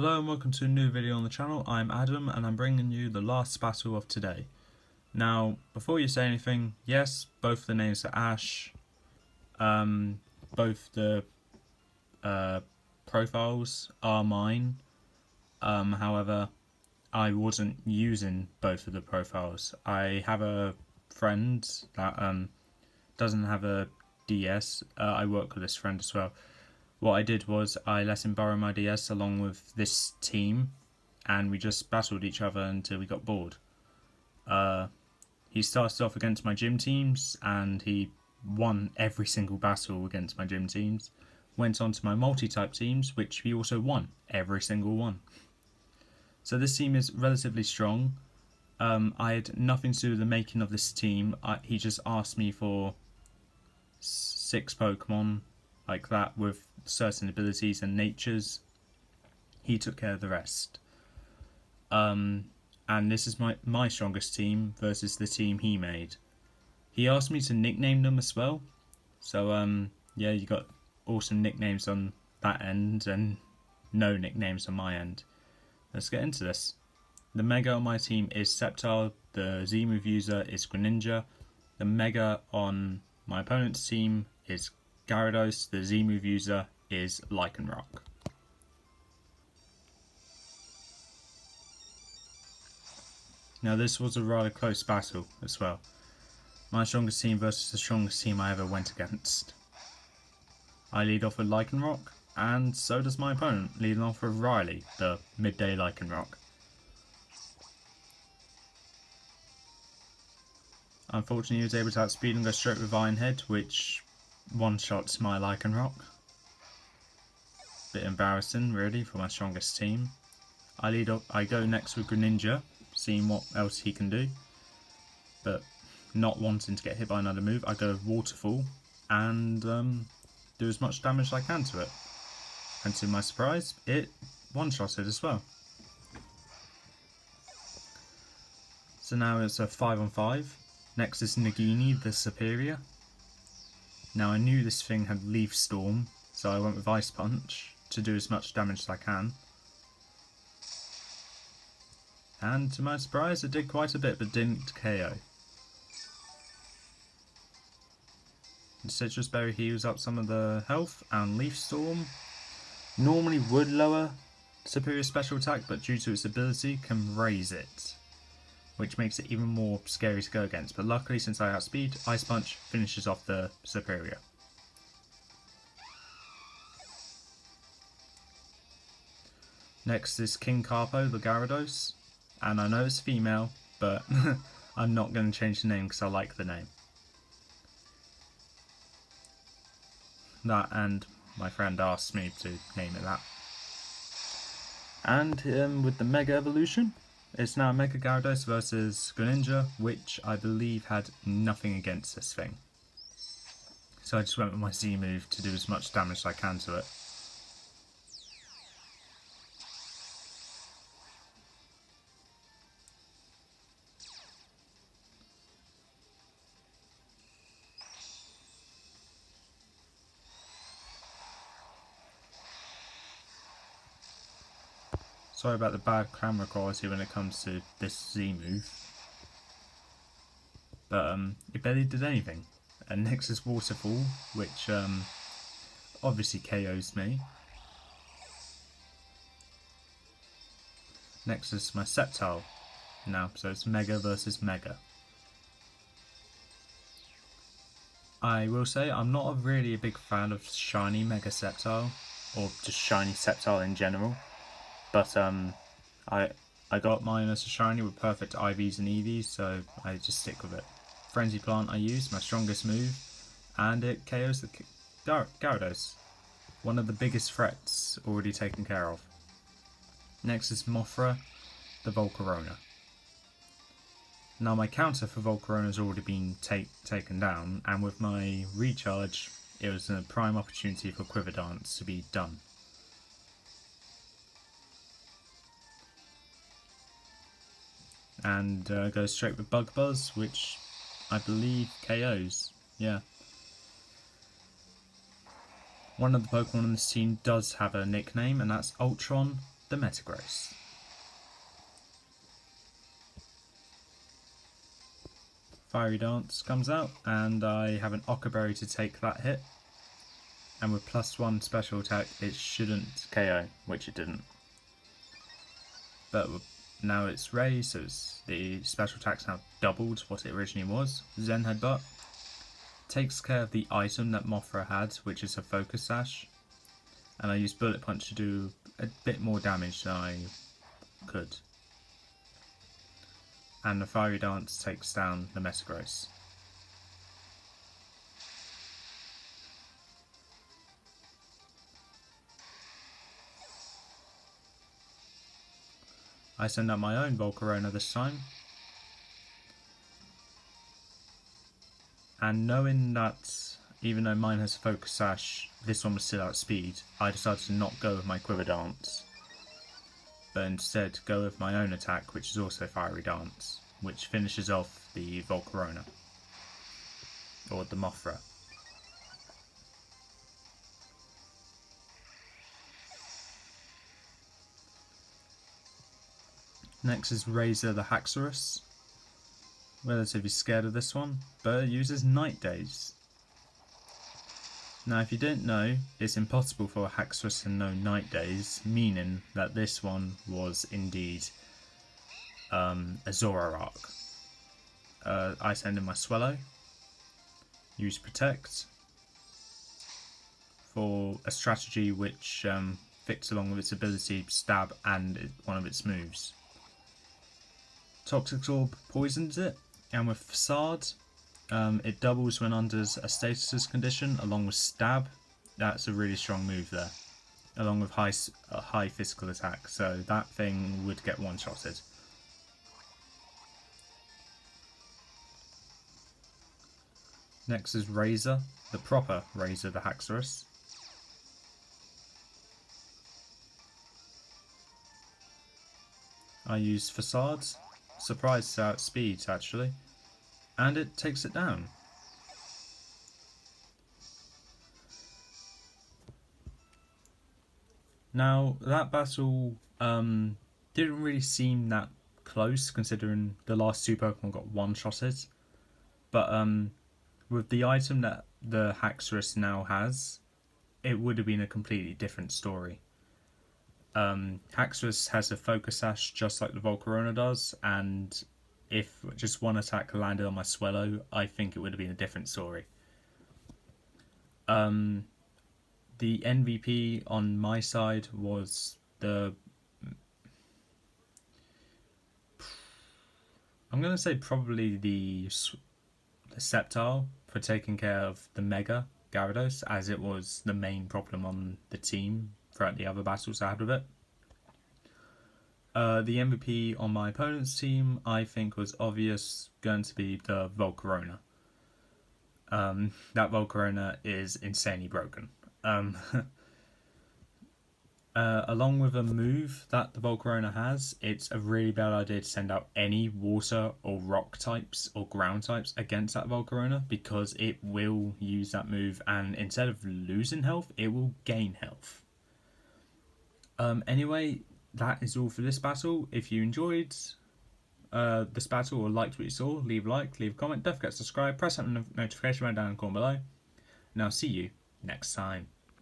Hello and welcome to a new video on the channel. I'm Adam and I'm bringing you the last battle of today. Now, before you say anything, yes, both the names are Ash. Both the profiles are mine. However, I wasn't using both of the profiles. I have a friend that doesn't have a DS. I work with this friend as well. What I did was I let him borrow my DS along with this team, and we just battled each other until we got bored. He started off against my gym teams, and he won every single battle against my gym teams. Went on to my multi-type teams, which he also won every single one. So this team is relatively strong. I had nothing to do with the making of this team. He just asked me for 6 Pokemon like that with certain abilities and natures. He took care of the rest. And this is my strongest team versus the team he made. He asked me to nickname them as well. So yeah, you got awesome nicknames on that end and no nicknames on my end. Let's get into this. The Mega on my team is Sceptile, the Z-move user is Greninja, the Mega on my opponent's team is Gyarados, the Z-move user is Lycanroc. Now this was a rather close battle as well. My strongest team versus the strongest team I ever went against. I lead off with Lycanroc, and so does my opponent, leading off with Riley, the midday Lycanroc. Unfortunately, he was able to outspeed and go straight with Iron Head, which one-shots my Lycanroc. Bit embarrassing, really, for my strongest team. I go next with Greninja, seeing what else he can do. But not wanting to get hit by another move, I go with Waterfall and do as much damage as I can to it. And to my surprise, it one-shotted as well. So now it's a 5-on-5. Next is Nagini, the Superior. Now I knew this thing had Leaf Storm, so I went with Ice Punch to do as much damage as I can. And to my surprise, it did quite a bit, but didn't KO. The Citrus Berry heals up some of the health, and Leaf Storm normally would lower Superior special attack, but due to its ability can raise it, which makes it even more scary to go against. But luckily, since I outspeed, Ice Punch finishes off the Superior. Next is King Carpo, the Gyarados, and I know it's female, but I'm not going to change the name because I like the name. That, and my friend asked me to name it that. And with the Mega Evolution, it's now Mega Gyarados versus Greninja, which I believe had nothing against this thing. So I just went with my Z move to do as much damage as I can to it. Sorry about the bad camera quality when it comes to this Z move. But it barely did anything. And next is Waterfall, which obviously KOs me. Next is my Sceptile now, so it's Mega versus Mega. I will say I'm not really a big fan of shiny Mega Sceptile, or just shiny Sceptile in general. But I got mine as a shiny with perfect IVs and EVs, so I just stick with it. Frenzy Plant I use, my strongest move, and it KOs the Gyarados. One of the biggest threats already taken care of. Next is Mothra, the Volcarona. Now my counter for Volcarona has already been taken down, and with my recharge, it was a prime opportunity for Quiver Dance to be done. And goes straight with Bug Buzz, which I believe KOs. Yeah. One of the Pokemon on this team does have a nickname, and that's Ultron, the Metagross. Fiery Dance comes out, and I have an Occa Berry to take that hit. And with +1 special attack, it shouldn't KO, which it didn't. But now it's raised, so the special attack's now doubled what it originally was. Zen Headbutt takes care of the item that Mothra had, which is a Focus Sash. And I use Bullet Punch to do a bit more damage than I could. And the Fiery Dance takes down the Metagross. I send out my own Volcarona this time. And knowing that even though mine has a Focus Sash, this one was still outspeed, I decided to not go with my Quiver Dance, but instead go with my own attack, which is also Fiery Dance, which finishes off the Volcarona, or the Mothra. Next is Razor the Haxorus. Relatively scared of this one, but it uses Night Daze. Now if you didn't know, it's impossible for a Haxorus to know Night Daze, meaning that this one was indeed a Zoroark. I send in my Swellow, use Protect for a strategy which fits along with its ability Stab and one of its moves. Toxic Orb poisons it, and with Facade, it doubles when under a status condition along with Stab. That's a really strong move there, along with high physical attack, so that thing would get one-shotted. Next is Razor, the proper Razor the Haxorus. I use Facade, surprised to outspeed actually, and it takes it down. Now that battle didn't really seem that close considering the last two Pokemon got one-shotted, but with the item that the Haxorus now has, it would have been a completely different story. Haxorus has a Focus Sash just like the Volcarona does, and if just one attack landed on my Swellow, I think it would have been a different story. The MVP on my side was I'm going to say probably the Sceptile for taking care of the Mega Gyarados, as it was the main problem on the team throughout the other battles I had with it. The MVP on my opponent's team, I think, was obvious, going to be the Volcarona. That Volcarona is insanely broken. Along with a move that the Volcarona has, it's a really bad idea to send out any water or rock types or ground types against that Volcarona, because it will use that move and instead of losing health, it will gain health. Anyway, that is all for this battle. If you enjoyed this battle or liked what you saw, leave a like, leave a comment, don't forget to subscribe, press that notification bell down in the corner below, and I'll see you next time.